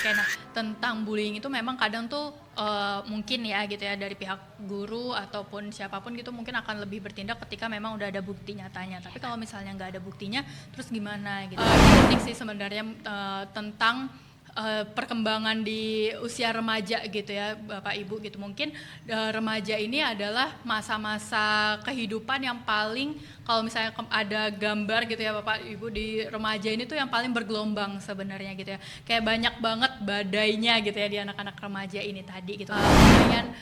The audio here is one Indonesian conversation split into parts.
Oke, nah tentang bullying itu memang kadang tuh mungkin ya gitu ya dari pihak guru ataupun siapapun gitu mungkin akan lebih bertindak ketika memang udah ada bukti nyatanya. Tapi kalau misalnya nggak ada buktinya, terus gimana gitu? Penting sih sebenarnya tentang perkembangan di usia remaja gitu ya Bapak Ibu gitu. Mungkin remaja ini adalah masa-masa kehidupan yang paling, kalau misalnya ada gambar gitu ya Bapak Ibu, di remaja ini tuh yang paling bergelombang sebenarnya gitu ya. Kayak banyak banget badainya gitu ya di anak-anak remaja ini tadi gitu. Lumayan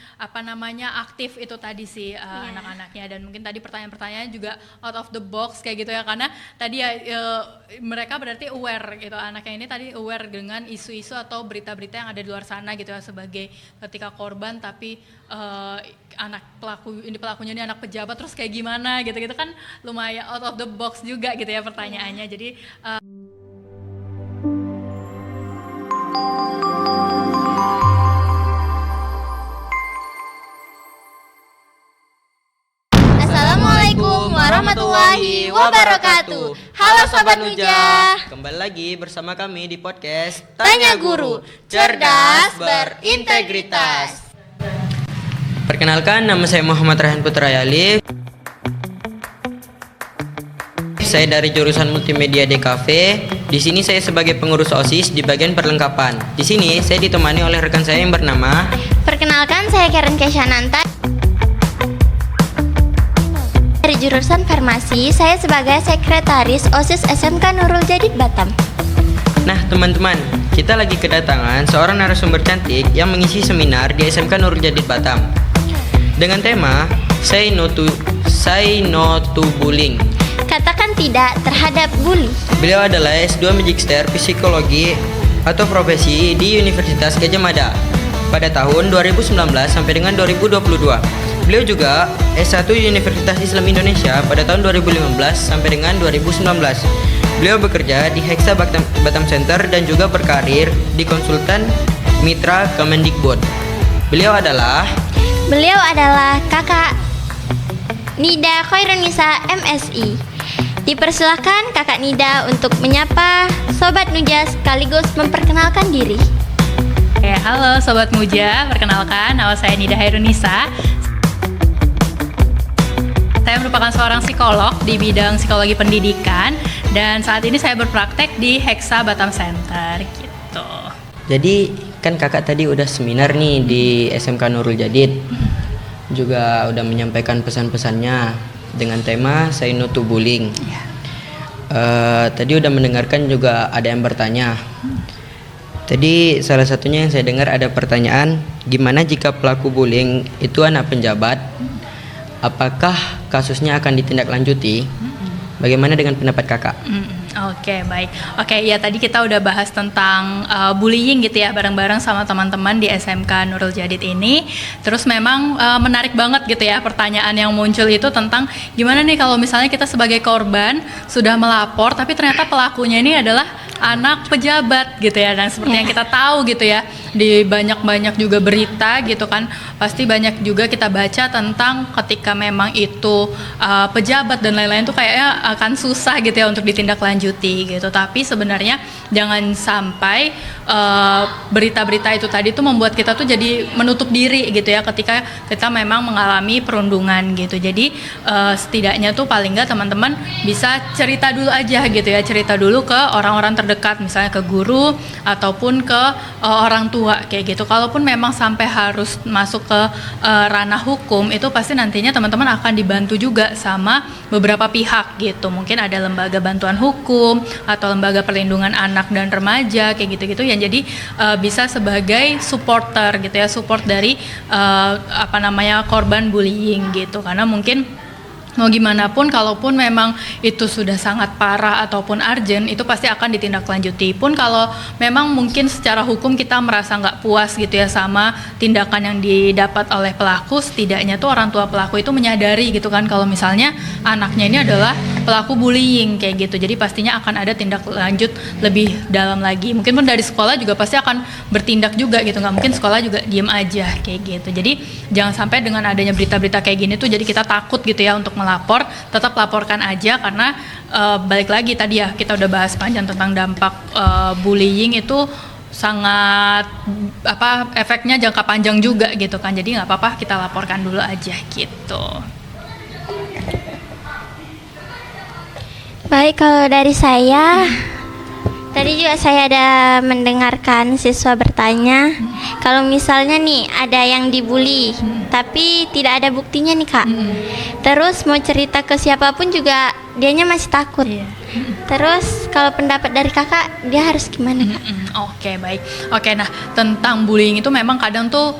aktif itu tadi sih anak-anaknya, dan mungkin tadi pertanyaan-pertanyaannya juga out of the box kayak gitu ya, karena tadi ya mereka berarti aware gitu, anaknya ini tadi aware dengan isu-isu atau berita-berita yang ada di luar sana gitu ya, sebagai ketika korban tapi pelakunya ini anak pejabat, terus kayak gimana gitu-gitu kan, lumayan out of the box juga gitu ya pertanyaannya. Jadi Assalamualaikum warahmatullahi wabarakatuh. Halo Sobat Nuja, kembali lagi bersama kami di podcast Tanya Guru, cerdas berintegritas. Perkenalkan, nama saya Muhammad Rayhan Putra Yali. Saya dari jurusan Multimedia DKV. Di sini saya sebagai pengurus OSIS di bagian perlengkapan. Di sini saya ditemani oleh rekan saya yang bernama. Perkenalkan, saya Karen Keshananta. Dari jurusan Farmasi, saya sebagai sekretaris OSIS SMK Nurul Jadid Batam. Nah teman-teman, kita lagi kedatangan seorang narasumber cantik yang mengisi seminar di SMK Nurul Jadid Batam dengan tema Say No to Bullying. Katakan tidak terhadap bully. Beliau adalah S2 Magister Psikologi atau Profesi di Universitas Gadjah Mada pada tahun 2019 sampai dengan 2022. Beliau juga S1 Universitas Islam Indonesia pada tahun 2015 sampai dengan 2019. Beliau bekerja di Hexa Batam Center dan juga berkarir di konsultan mitra Kemendikbud. Beliau adalah Kakak Nida Khairunisa MSI. Dipersilakan Kakak Nida untuk menyapa Sobat Nuja sekaligus memperkenalkan diri. halo Sobat Muja, perkenalkan nama saya Nida Khairunisa. Saya merupakan seorang psikolog di bidang psikologi pendidikan dan saat ini saya berpraktek di Hexa Batam Center gitu. Jadi kan kakak tadi udah seminar nih di SMK Nurul Jadid, juga udah menyampaikan pesan-pesannya dengan tema Say No to Bullying. Tadi udah mendengarkan juga ada yang bertanya. Tadi salah satunya yang saya dengar ada pertanyaan, gimana jika pelaku bullying itu anak penjabat? Apakah kasusnya akan ditindaklanjuti? Bagaimana dengan pendapat kakak? Oke, baik. Oke, ya tadi kita udah bahas tentang bullying gitu ya bareng-bareng sama teman-teman di SMK Nurul Jadid ini. Terus memang menarik banget gitu ya pertanyaan yang muncul itu tentang gimana nih kalau misalnya kita sebagai korban sudah melapor tapi ternyata pelakunya ini adalah anak pejabat gitu ya. Dan seperti yang kita tahu gitu ya, di banyak-banyak juga berita gitu kan, pasti banyak juga kita baca tentang ketika memang itu pejabat dan lain-lain tuh kayaknya akan susah gitu ya untuk ditindaklanjuti gitu. Tapi sebenarnya jangan sampai berita-berita itu tadi tuh membuat kita tuh jadi menutup diri gitu ya ketika kita memang mengalami perundungan gitu. Jadi setidaknya tuh paling nggak teman-teman bisa cerita dulu aja gitu ya, cerita dulu ke orang-orang terdekat, misalnya ke guru ataupun ke orang tua kayak gitu. Kalaupun memang sampai harus masuk ke ranah hukum, itu pasti nantinya teman-teman akan dibantu juga sama beberapa pihak gitu. Mungkin ada lembaga bantuan hukum atau lembaga perlindungan anak dan remaja kayak gitu-gitu yang jadi bisa sebagai supporter gitu ya, support dari korban bullying gitu. Karena mungkin mau gimana pun, kalaupun memang itu sudah sangat parah ataupun urgent, itu pasti akan ditindaklanjuti. Pun kalau memang mungkin secara hukum kita merasa nggak puas gitu ya sama tindakan yang didapat oleh pelaku, setidaknya tuh orang tua pelaku itu menyadari gitu kan kalau misalnya anaknya ini adalah pelaku bullying kayak gitu. Jadi pastinya akan ada tindak lanjut lebih dalam lagi. Mungkin pun dari sekolah juga pasti akan bertindak juga gitu. Nggak mungkin sekolah juga diem aja kayak gitu. Jadi jangan sampai dengan adanya berita-berita kayak gini tuh jadi kita takut gitu ya untuk melapor. Tetap laporkan aja karena balik lagi tadi ya kita udah bahas panjang tentang dampak bullying itu sangat efeknya jangka panjang juga gitu kan. Jadi nggak apa-apa, kita laporkan dulu aja gitu. Baik, kalau dari saya, tadi juga saya ada mendengarkan siswa bertanya, kalau misalnya nih ada yang dibully, tapi tidak ada buktinya nih Kak. Terus mau cerita ke siapapun juga dianya masih takut. Iya. Terus kalau pendapat dari Kakak, dia harus gimana Kak? Oke, baik. Oke, nah tentang bullying itu memang kadang tuh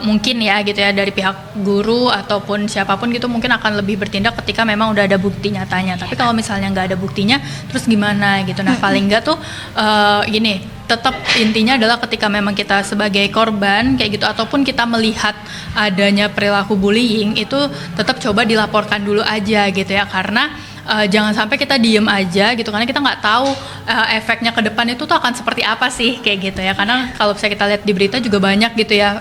mungkin ya gitu ya, dari pihak guru ataupun siapapun gitu mungkin akan lebih bertindak ketika memang udah ada bukti nyatanya. Tapi kalau misalnya nggak ada buktinya, terus gimana gitu? Nah paling nggak tuh gini, tetap intinya adalah ketika memang kita sebagai korban kayak gitu ataupun kita melihat adanya perilaku bullying, itu tetap coba dilaporkan dulu aja gitu ya, karena jangan sampai kita diem aja gitu, karena kita nggak tahu efeknya ke depan itu tuh akan seperti apa sih kayak gitu ya. Karena kalau bisa kita lihat di berita juga banyak gitu ya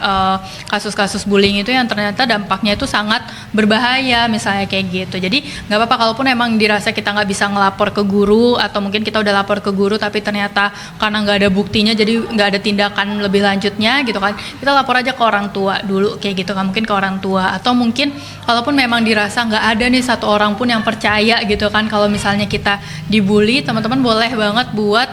kasus-kasus bullying itu yang ternyata dampaknya itu sangat berbahaya misalnya kayak gitu. Jadi nggak apa-apa kalaupun emang dirasa kita nggak bisa ngelapor ke guru, atau mungkin kita udah lapor ke guru tapi ternyata karena nggak ada buktinya jadi nggak ada tindakan lebih lanjutnya gitu kan, kita lapor aja ke orang tua dulu kayak gitu kan, mungkin ke orang tua, atau mungkin kalaupun memang dirasa nggak ada nih satu orang pun yang percaya gitu kan kalau misalnya kita dibully, teman-teman boleh banget buat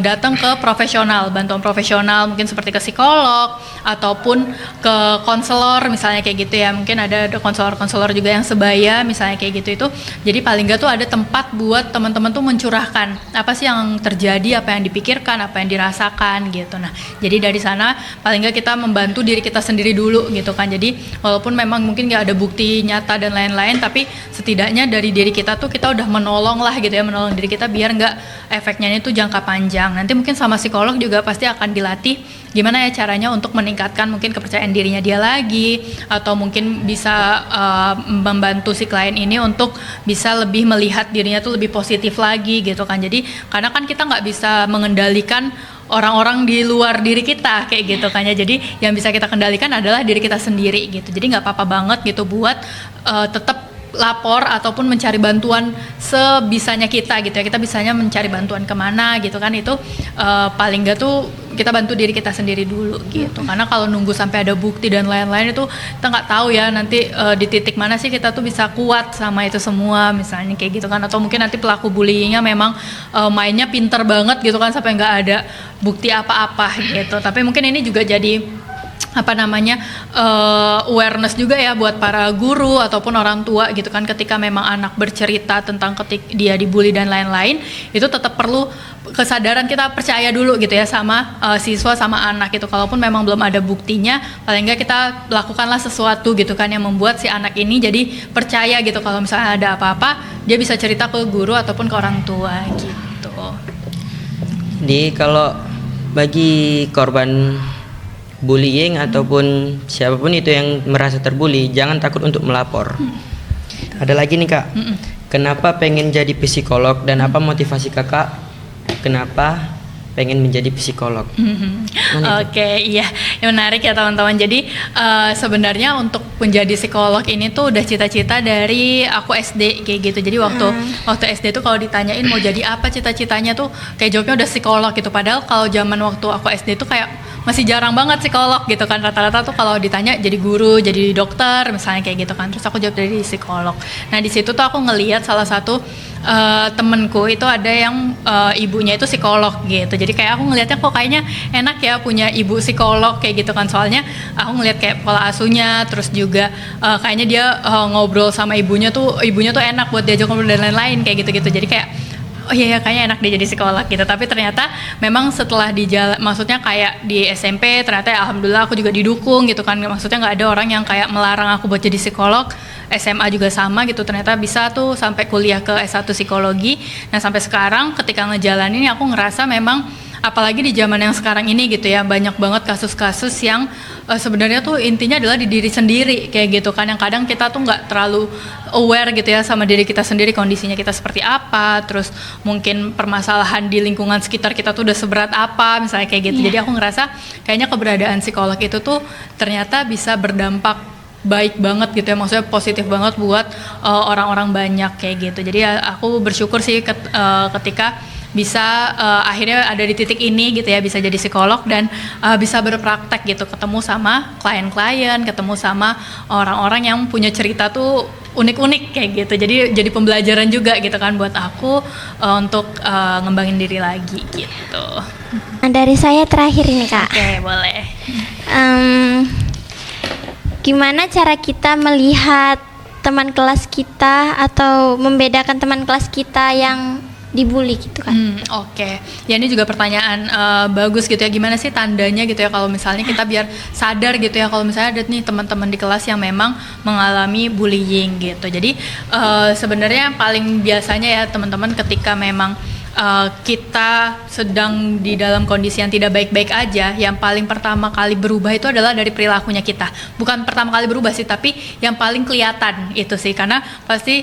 datang ke profesional, bantuan profesional, mungkin seperti ke psikolog ataupun ke konselor misalnya kayak gitu ya. Mungkin ada konselor-konselor juga yang sebaya misalnya kayak gitu itu. Jadi paling nggak tuh ada tempat buat teman-teman tuh mencurahkan apa sih yang terjadi, apa yang dipikirkan, apa yang dirasakan gitu. Nah, jadi dari sana paling nggak kita membantu diri kita sendiri dulu gitu kan. Jadi walaupun memang mungkin nggak ada bukti nyata dan lain-lain, tapi setidaknya dari diri kita tuh kita udah menolong lah gitu ya, menolong diri kita biar nggak efeknya itu jangka panjang. Nanti mungkin sama psikolog juga pasti akan dilatih gimana ya caranya untuk meningkatkan mungkin kepercayaan dirinya dia lagi, atau mungkin bisa membantu si klien ini untuk bisa lebih melihat dirinya tuh lebih positif lagi gitu kan. Jadi karena kan kita nggak bisa mengendalikan orang-orang di luar diri kita kayak gitu kan ya. Jadi yang bisa kita kendalikan adalah diri kita sendiri gitu. Jadi nggak apa-apa banget gitu buat tetap lapor ataupun mencari bantuan sebisanya kita gitu ya. Kita bisanya mencari bantuan kemana gitu kan, itu paling nggak tuh kita bantu diri kita sendiri dulu gitu. Karena kalau nunggu sampai ada bukti dan lain-lain itu kita nggak tahu ya nanti di titik mana sih kita tuh bisa kuat sama itu semua misalnya kayak gitu kan. Atau mungkin nanti pelaku bullyingnya memang mainnya pinter banget gitu kan sampai nggak ada bukti apa-apa gitu. Tapi mungkin ini juga jadi awareness juga ya buat para guru ataupun orang tua gitu kan, ketika memang anak bercerita tentang dia dibully dan lain-lain, itu tetap perlu kesadaran kita percaya dulu gitu ya sama siswa sama anak gitu. Kalaupun memang belum ada buktinya, paling nggak kita lakukanlah sesuatu gitu kan yang membuat si anak ini jadi percaya gitu kalau misalnya ada apa-apa dia bisa cerita ke guru ataupun ke orang tua gitu. Jadi kalau bagi korban bullying ataupun siapapun itu yang merasa terbully, jangan takut untuk melapor. Ada lagi nih Kak, kenapa pengen jadi psikolog dan apa motivasi Kakak kenapa pengen menjadi psikolog? Oke, iya, menarik ya teman-teman. Jadi sebenarnya untuk menjadi psikolog ini tuh udah cita-cita dari aku SD kayak gitu. Jadi waktu SD tuh kalau ditanyain mau jadi apa cita-citanya tuh kayak jawabnya udah psikolog gitu. Padahal kalau zaman waktu aku SD tuh kayak masih jarang banget psikolog gitu kan. Rata-rata tuh kalau ditanya jadi guru, jadi dokter misalnya kayak gitu kan. Terus aku jawab dari psikolog. Nah di situ tuh aku ngelihat salah satu temenku itu ada yang ibunya itu psikolog gitu. Jadi kayak aku ngelihatnya kok kayaknya enak ya punya ibu psikolog kayak gitu kan. Soalnya aku ngelihat kayak pola asuhnya, terus juga kayaknya dia ngobrol sama ibunya tuh enak buat diajak ngobrol dan lain-lain kayak gitu-gitu. Jadi kayak oh iya kayaknya enak dia jadi psikolog gitu. Tapi ternyata memang setelah di jalan, maksudnya kayak di SMP ternyata ya alhamdulillah aku juga didukung gitu kan. Maksudnya nggak ada orang yang kayak melarang aku buat jadi psikolog. SMA juga sama gitu, ternyata bisa tuh sampai kuliah ke S1 psikologi. Nah sampai sekarang ketika ngejalanin aku ngerasa memang apalagi di zaman yang sekarang ini gitu ya, banyak banget kasus-kasus yang sebenarnya tuh intinya adalah di diri sendiri kayak gitu kan, yang kadang kita tuh nggak terlalu aware gitu ya sama diri kita sendiri, kondisinya kita seperti apa, terus mungkin permasalahan di lingkungan sekitar kita tuh udah seberat apa misalnya kayak gitu. Jadi aku ngerasa kayaknya keberadaan psikolog itu tuh ternyata bisa berdampak baik banget gitu ya, maksudnya positif banget buat orang-orang banyak kayak gitu. Jadi ya, aku bersyukur sih ketika bisa akhirnya ada di titik ini gitu ya, bisa jadi psikolog dan bisa berpraktek gitu, ketemu sama klien-klien, ketemu sama orang-orang yang punya cerita tuh unik-unik kayak gitu. Jadi pembelajaran juga gitu kan buat aku untuk ngembangin diri lagi gitu. Nah, dari saya terakhir ini Kak. Oke, boleh. Gimana cara kita melihat teman kelas kita atau membedakan teman kelas kita yang dibully gitu kan? Oke. Ya ini juga pertanyaan bagus gitu ya. Gimana sih tandanya gitu ya kalau misalnya kita biar sadar gitu ya kalau misalnya ada nih teman-teman di kelas yang memang mengalami bullying gitu. Jadi sebenarnya yang paling biasanya ya teman-teman ketika memang kita sedang di dalam kondisi yang tidak baik-baik aja, yang paling pertama kali berubah itu adalah dari perilakunya kita. Bukan pertama kali berubah sih, tapi yang paling kelihatan itu sih, karena pasti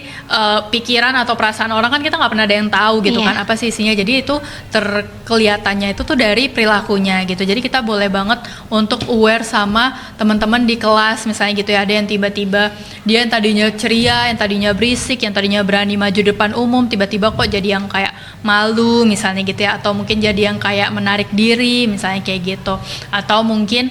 pikiran atau perasaan orang kan kita nggak pernah ada yang tahu gitu kan apa sih isinya. Jadi itu terkelihatannya itu tuh dari perilakunya gitu. Jadi kita boleh banget untuk aware sama teman-teman di kelas misalnya gitu ya. Ada yang tiba-tiba dia yang tadinya ceria, yang tadinya berisik, yang tadinya berani maju depan umum, tiba-tiba kok jadi yang kayak malu misalnya gitu ya, atau mungkin jadi yang kayak menarik diri misalnya kayak gitu, atau mungkin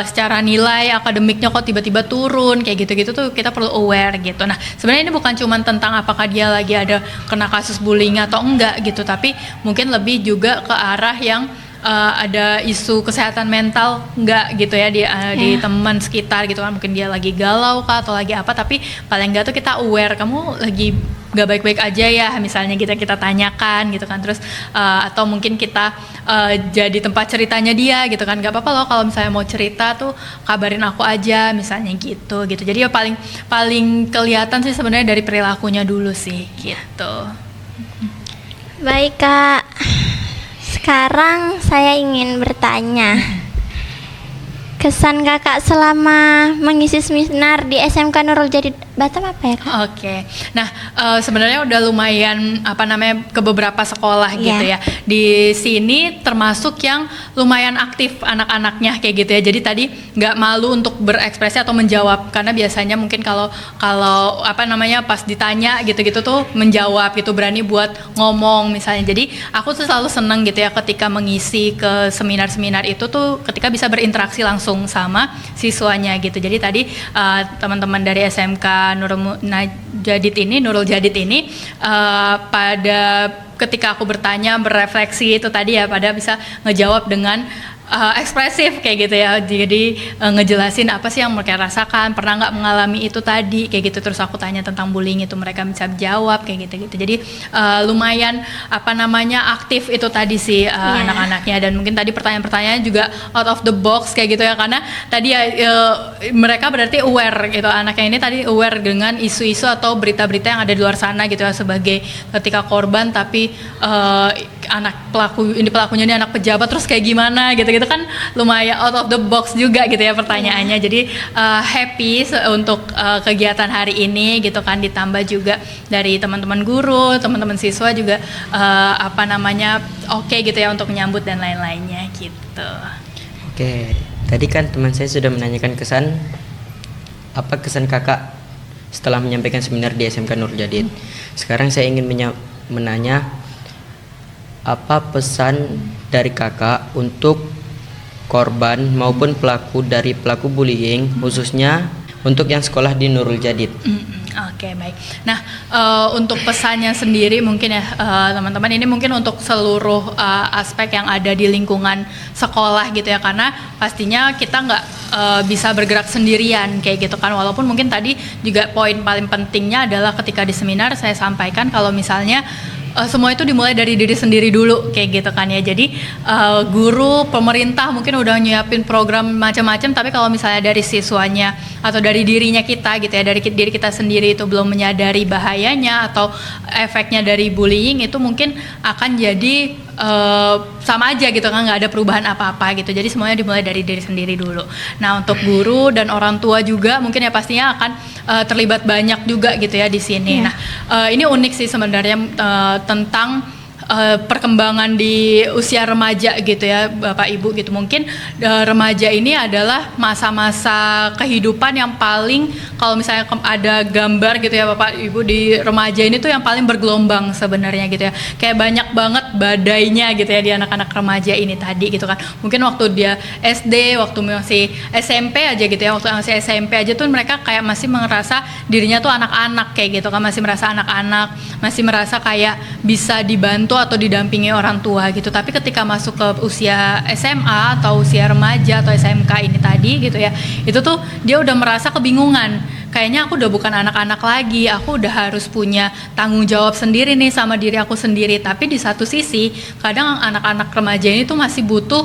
secara nilai akademiknya kok tiba-tiba turun kayak gitu-gitu tuh kita perlu aware gitu. Nah sebenarnya ini bukan cuma tentang apakah dia lagi ada kena kasus bullying atau enggak gitu, tapi mungkin lebih juga ke arah yang ada isu kesehatan mental enggak gitu ya di teman sekitar gitu kan, mungkin dia lagi galau kah atau lagi apa, tapi paling enggak tuh kita aware kamu lagi gak baik-baik aja ya misalnya kita tanyakan gitu kan, terus atau mungkin kita jadi tempat ceritanya dia gitu kan, gak apa-apa loh kalau misalnya mau cerita tuh kabarin aku aja misalnya gitu. Jadi ya paling kelihatan sih sebenarnya dari perilakunya dulu sih gitu. Baik Kak, sekarang saya ingin bertanya, kesan Kakak selama mengisi seminar di SMK Nurul Jadid Batam apa ya Kak? Oke. Nah, sebenarnya udah lumayan ke beberapa sekolah gitu ya. Di sini termasuk yang lumayan aktif anak-anaknya kayak gitu ya. Jadi tadi nggak malu untuk berekspresi atau menjawab, karena biasanya mungkin kalau pas ditanya gitu-gitu tuh menjawab gitu, berani buat ngomong misalnya. Jadi aku tuh selalu seneng gitu ya ketika mengisi ke seminar-seminar itu tuh ketika bisa berinteraksi langsung sama siswanya gitu. Jadi tadi teman-teman dari SMK Nurul Jadid ini pada ketika aku bertanya, berefleksi itu tadi ya, pada bisa ngejawab dengan ekspresif kayak gitu ya. Jadi ngejelasin apa sih yang mereka rasakan, pernah nggak mengalami itu tadi kayak gitu. Terus aku tanya tentang bullying itu, mereka bisa jawab kayak gitu. Jadi lumayan aktif itu tadi sih anak-anaknya. Dan mungkin tadi pertanyaan-pertanyaannya juga out of the box kayak gitu ya, karena tadi mereka berarti aware gitu, anaknya ini tadi aware dengan isu-isu atau berita-berita yang ada di luar sana gitu ya, sebagai ketika korban tapi pelakunya ini anak pejabat, terus kayak gimana gitu kan, lumayan out of the box juga gitu ya pertanyaannya. Jadi happy untuk kegiatan hari ini gitu kan, ditambah juga dari teman-teman guru, teman-teman siswa juga oke gitu ya untuk menyambut dan lain-lainnya gitu. Oke, tadi kan teman saya sudah menanyakan kesan, apa kesan kakak setelah menyampaikan seminar di SMK Nurul Jadid. Sekarang saya ingin menanya, apa pesan dari kakak untuk korban maupun pelaku bullying, khususnya untuk yang sekolah di Nurul Jadid? Oke, baik. Nah, untuk pesannya sendiri mungkin ya teman-teman, ini mungkin untuk seluruh aspek yang ada di lingkungan sekolah gitu ya, karena pastinya kita nggak bisa bergerak sendirian kayak gitu kan. Walaupun mungkin tadi juga poin paling pentingnya adalah ketika di seminar saya sampaikan kalau misalnya semua itu dimulai dari diri sendiri dulu kayak gitu kan ya. Jadi guru, pemerintah mungkin udah nyiapin program macam-macam, tapi kalau misalnya dari siswanya atau dari dirinya kita gitu ya, dari diri kita sendiri itu belum menyadari bahayanya atau efeknya dari bullying, itu mungkin akan jadi sama aja gitu kan, nggak ada perubahan apa-apa gitu. Jadi semuanya dimulai dari diri sendiri dulu. Nah, untuk guru dan orang tua juga mungkin ya pastinya akan terlibat banyak juga gitu ya di sini. Nah, ini unik sih sebenarnya tentang perkembangan di usia remaja gitu ya Bapak Ibu gitu. Mungkin remaja ini adalah masa-masa kehidupan yang paling, kalau misalnya ada gambar gitu ya Bapak Ibu, di remaja ini tuh yang paling bergelombang sebenarnya gitu ya. Kayak banyak banget badainya gitu ya di anak-anak remaja ini tadi gitu kan. Mungkin waktu dia SD, waktu masih SMP aja gitu ya, waktu masih SMP aja tuh mereka kayak masih merasa dirinya tuh anak-anak kayak gitu kan, masih merasa anak-anak, masih merasa kayak bisa dibantu atau didampingi orang tua gitu. Tapi ketika masuk ke usia SMA atau usia remaja atau SMK ini tadi gitu ya, itu tuh dia udah merasa kebingungan. Kayaknya aku udah bukan anak-anak lagi, aku udah harus punya tanggung jawab sendiri nih sama diri aku sendiri. Tapi di satu sisi, kadang anak-anak remaja ini tuh masih butuh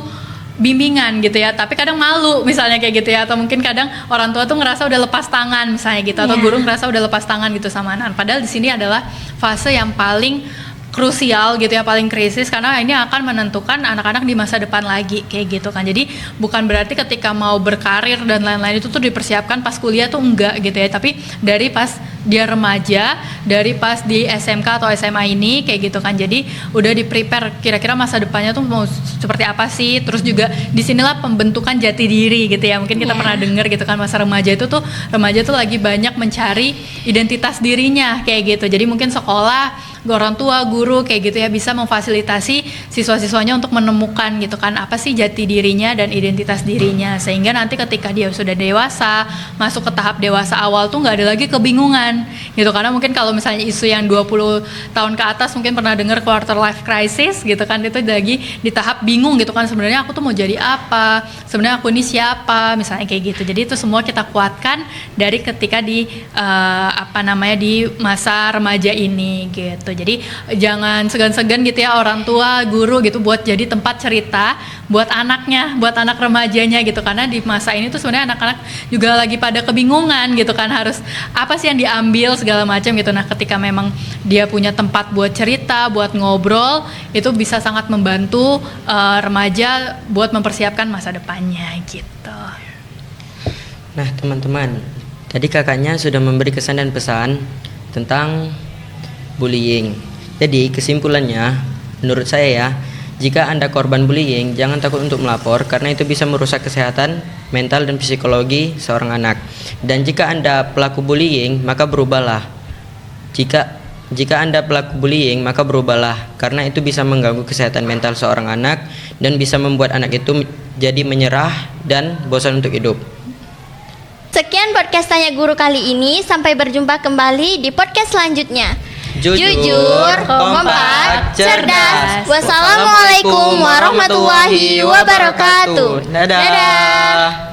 bimbingan gitu ya, tapi kadang malu misalnya kayak gitu ya, atau mungkin kadang orang tua tuh ngerasa udah lepas tangan misalnya gitu, atau guru ngerasa udah lepas tangan gitu sama anak. Padahal di sini adalah fase yang paling krusial gitu ya, paling krisis, karena ini akan menentukan anak-anak di masa depan lagi kayak gitu kan. Jadi bukan berarti ketika mau berkarir dan lain-lain itu tuh dipersiapkan pas kuliah tuh enggak gitu ya, tapi dari pas dia remaja, dari pas di SMK atau SMA ini kayak gitu kan. Jadi udah di prepare kira-kira masa depannya tuh mau seperti apa sih. Terus juga disinilah pembentukan jati diri gitu ya, mungkin kita pernah dengar gitu kan, masa remaja itu tuh, remaja tuh lagi banyak mencari identitas dirinya kayak gitu. Jadi mungkin sekolah, orang tua, guru kayak gitu ya bisa memfasilitasi siswa-siswanya untuk menemukan gitu kan apa sih jati dirinya dan identitas dirinya, sehingga nanti ketika dia sudah dewasa, masuk ke tahap dewasa awal tuh nggak ada lagi kebingungan gitu. Karena mungkin kalau misalnya isu yang 20 tahun ke atas mungkin pernah dengar quarter life crisis gitu kan, itu lagi di tahap bingung gitu kan, sebenarnya aku tuh mau jadi apa, sebenarnya aku ini siapa misalnya kayak gitu. Jadi itu semua kita kuatkan dari ketika di di masa remaja ini gitu. Jadi jangan segan-segan gitu ya orang tua, guru gitu buat jadi tempat cerita buat anaknya, buat anak remajanya gitu. Karena di masa ini tuh sebenarnya anak-anak juga lagi pada kebingungan gitu kan, harus apa sih yang diambil segala macam gitu. Nah, ketika memang dia punya tempat buat cerita, buat ngobrol, itu bisa sangat membantu remaja buat mempersiapkan masa depannya gitu. Nah, teman-teman, tadi kakaknya sudah memberi kesan dan pesan tentang bullying. Jadi kesimpulannya, menurut saya ya, jika Anda korban bullying, jangan takut untuk melapor karena itu bisa merusak kesehatan mental dan psikologi seorang anak. Dan jika Anda pelaku bullying, maka berubahlah. Jika Anda pelaku bullying, maka berubahlah karena itu bisa mengganggu kesehatan mental seorang anak dan bisa membuat anak itu jadi menyerah dan bosan untuk hidup. Sekian podcast Tanya Guru kali ini, sampai berjumpa kembali di podcast selanjutnya. Jujur, kompak, cerdas. Wassalamualaikum warahmatullahi wabarakatuh. Dadah.